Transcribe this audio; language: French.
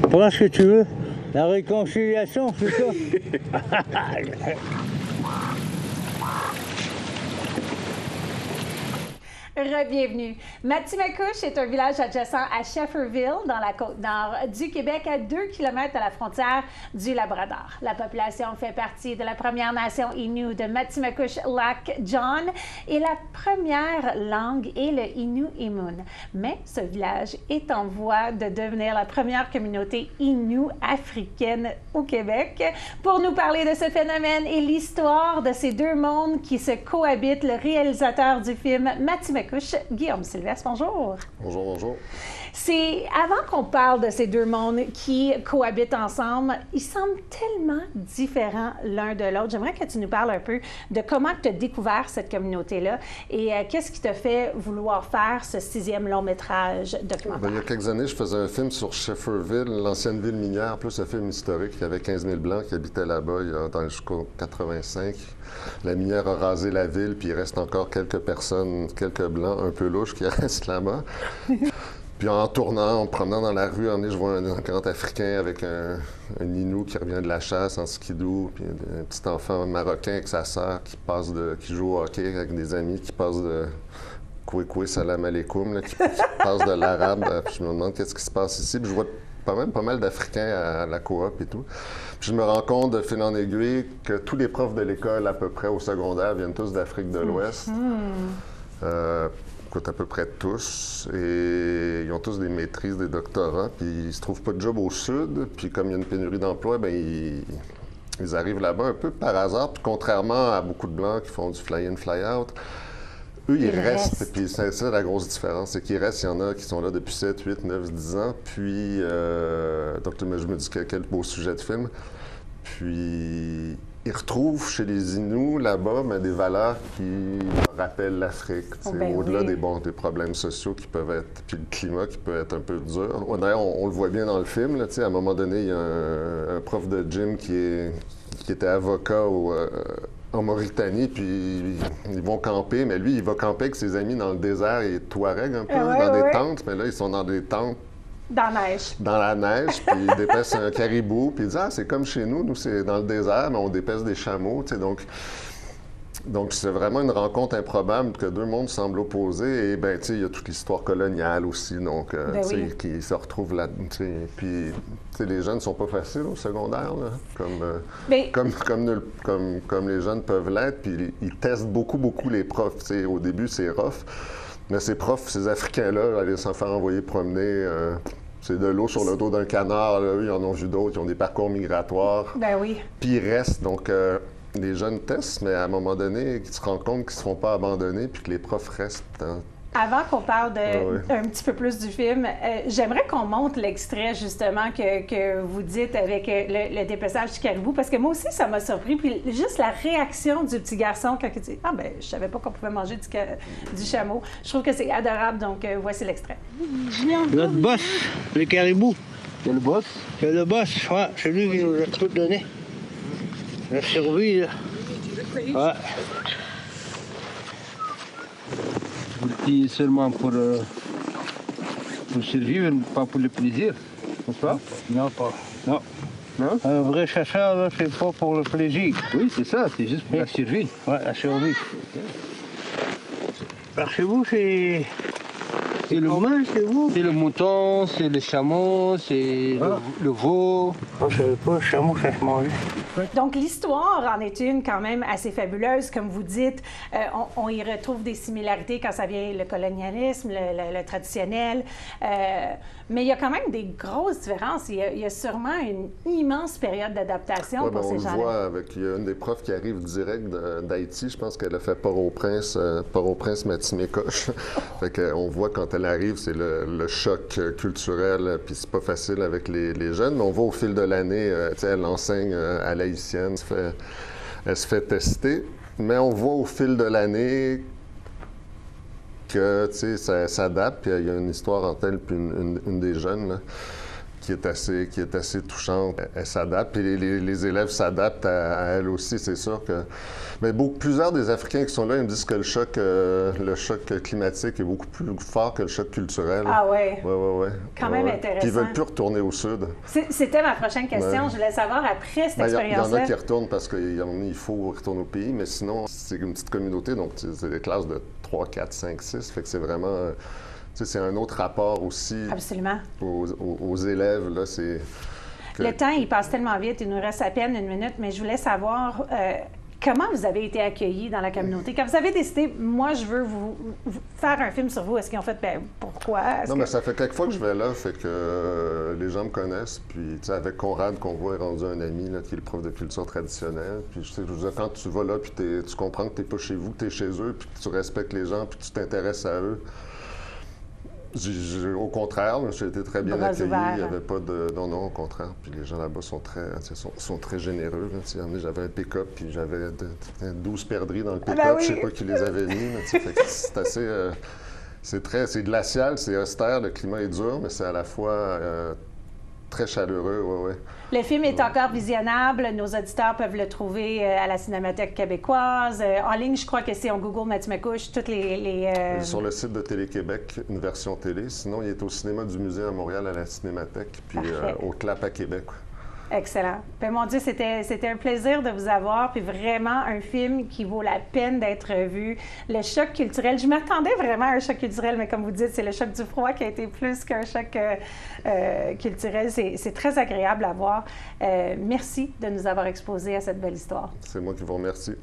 Prends ce que tu veux. La réconciliation, c'est ça. Re-bienvenue. Matimekouche est un village adjacent à Shefferville, dans la côte nord du Québec, à 2 km de la frontière du Labrador. La population fait partie de la Première Nation Innu de Matimekouche-Lac John et la première langue est le Innu-Imun. Mais ce village est en voie de devenir la première communauté Innu africaine au Québec. Pour nous parler de ce phénomène et l'histoire de ces deux mondes qui se cohabitent, le réalisateur du film Matimekouche, Guillaume Sylvestre, bonjour. Bonjour, bonjour. C'est avant qu'on parle de ces deux mondes qui cohabitent ensemble, ils semblent tellement différents l'un de l'autre. J'aimerais que tu nous parles un peu de comment tu as découvert cette communauté-là et qu'est-ce qui t'a fait vouloir faire ce 6e long-métrage documentaire? Il y a quelques années, je faisais un film sur Shefferville, l'ancienne ville minière, plus un film historique. Il y avait 15 000 Blancs qui habitaient là-bas jusqu'en 85. La minière a rasé la ville, puis il reste encore quelques personnes, quelques Blancs un peu louches qui restent là-bas. Puis en tournant, en promenant dans la rue, je vois un grand Africain avec un Inou qui revient de la chasse en skidoo, puis un petit enfant marocain avec sa sœur qui joue au hockey avec des amis, qui passe de Koué salam alaikum, qui passe de l'arabe. Puis je me demande qu'est-ce qui se passe ici. Puis je vois pas mal d'Africains à la coop et tout. Puis je me rends compte de fil en aiguille que tous les profs de l'école à peu près au secondaire viennent tous d'Afrique de l'Ouest. À peu près tous, et ils ont tous des maîtrises, des doctorats, puis ils se trouvent pas de job au sud, puis comme il y a une pénurie d'emploi, bien, ils arrivent là-bas un peu par hasard, puis contrairement à beaucoup de Blancs qui font du fly-in, fly-out, eux, ils restent, puis c'est ça la grosse différence, c'est qu'ils restent, il y en a qui sont là depuis 7, 8, 9, 10 ans, puis, donc je me dis quel beau sujet de film, puis ils retrouvent chez les Inuits, là-bas, des valeurs qui rappellent l'Afrique, au-delà des problèmes sociaux qui peuvent être, puis le climat qui peut être un peu dur. D'ailleurs, on le voit bien dans le film, là, à un moment donné, il y a un prof de gym qui était avocat en Mauritanie, puis ils vont camper, mais lui, il va camper avec ses amis dans le désert et Touareg un peu, dans des tentes, mais là, ils sont dans des tentes. Dans la neige. Dans la neige, puis il dépèce un caribou, puis il dit « Ah, c'est comme chez nous, nous c'est dans le désert, mais on dépèce des chameaux. » Donc c'est vraiment une rencontre improbable que deux mondes semblent opposés. Et bien, tu sais, il y a toute l'histoire coloniale aussi, donc, qui se retrouve là. Puis, tu sais, les jeunes ne sont pas faciles au secondaire, là, comme les jeunes peuvent l'être. Puis ils testent beaucoup les profs. Tu sais, au début, c'est rough. Mais ces profs, ces Africains-là, aller s'en faire envoyer promener, c'est de l'eau sur le dos d'un canard. Là, ils en ont vu d'autres, ils ont des parcours migratoires. Ben oui. Puis ils restent. Donc, les jeunes testent, mais à un moment donné, ils se rendent compte qu'ils ne se font pas abandonner puis que les profs restent. Avant qu'on parle un petit peu plus du film, j'aimerais qu'on montre l'extrait, justement, que vous dites avec le dépeçage du caribou, parce que moi aussi, ça m'a surpris. Puis juste la réaction du petit garçon quand il dit « Ah, ben je savais pas qu'on pouvait manger du chameau ». Je trouve que c'est adorable, donc voici l'extrait. Notre boss, le caribou. C'est le boss? C'est le boss, ouais, c'est lui qui nous a tout donné. La survie, là. Ouais. Vous le dites seulement pour survivre, pas pour le plaisir, n'est-ce pas? Non, pas. Non. Non? Un vrai chasseur, là, c'est pas pour le plaisir. Oui, c'est ça, c'est juste pour la survie. Ouais, la survie. Alors, chez vous, c'est le commun, chez vous? C'est le mouton, c'est le chameau, c'est le veau. Je savais pas, le chameau, ça se mangeait. Donc, l'histoire en est une quand même assez fabuleuse. Comme vous dites, on y retrouve des similarités quand ça vient le colonialisme, le traditionnel. Mais il y a quand même des grosses différences. Il y a sûrement une immense période d'adaptation pour ces gens-là. On le voit il y a une des profs qui arrive direct d'Haïti. Je pense qu'elle a fait Port-au-Prince, Matimekouche. Fait qu'on voit quand elle arrive, c'est le choc culturel, puis c'est pas facile avec les jeunes. Mais on voit au fil de l'année, elle enseigne à l'haïtienne, elle se fait tester. Mais on voit au fil de l'année que, ça s'adapte. Puis il y a une histoire entre elle puis une des jeunes, là, qui est assez touchante. Elle s'adapte et les élèves s'adaptent à elle aussi, c'est sûr que... Mais plusieurs des Africains qui sont là, ils me disent que le choc climatique est beaucoup plus fort que le choc culturel. Ah oui? Oui. Quand même intéressant. Puis ils veulent plus retourner au sud. C'était ma prochaine question. Ouais. Je voulais savoir, après cette expérience-là... Il y en a qui retournent parce qu'il faut retourner au pays, mais sinon, c'est une petite communauté, donc c'est des classes de 3, 4, 5, 6, fait que c'est vraiment... c'est un autre rapport aussi. Absolument. Aux élèves, là, c'est... Le temps, il passe tellement vite, il nous reste à peine 1 minute, mais je voulais savoir comment vous avez été accueillis dans la communauté. Quand vous avez décidé, moi, je veux vous faire un film sur vous, est-ce qu'ils ont fait, pourquoi? Non, mais ça fait quelques fois que je vais là, fait que les gens me connaissent, puis tu sais, avec Conrad, qu'on voit, est rendu un ami, là, qui est le prof de culture traditionnelle, puis je sais, quand tu vas là, puis tu comprends que tu n'es pas chez vous, que tu es chez eux, puis que tu respectes les gens, puis que tu t'intéresses à eux. Au contraire, j'ai été très bien accueilli. Il n'y avait pas de... Non, au contraire. Puis les gens là-bas sont très généreux. J'avais un pick-up, puis j'avais 12 perdrix dans le pick-up. Ben oui. Je ne sais pas qui les avait mis. C'est assez... c'est glacial, c'est austère, le climat est dur, mais c'est à la fois très chaleureux. Ouais. Le film est encore visionnable. Nos auditeurs peuvent le trouver à la Cinémathèque québécoise. En ligne, je crois que c'est on Google Mathieu McCouche, toutes les Sur le site de Télé-Québec, une version télé. Sinon, il est au cinéma du musée à Montréal, à la Cinémathèque, puis au CLAP à Québec. Excellent. Ben, mon Dieu, c'était un plaisir de vous avoir, puis vraiment un film qui vaut la peine d'être vu. Le choc culturel, je m'attendais vraiment à un choc culturel, mais comme vous dites, c'est le choc du froid qui a été plus qu'un choc culturel. C'est très agréable à voir. Merci de nous avoir exposés à cette belle histoire. C'est moi qui vous remercie.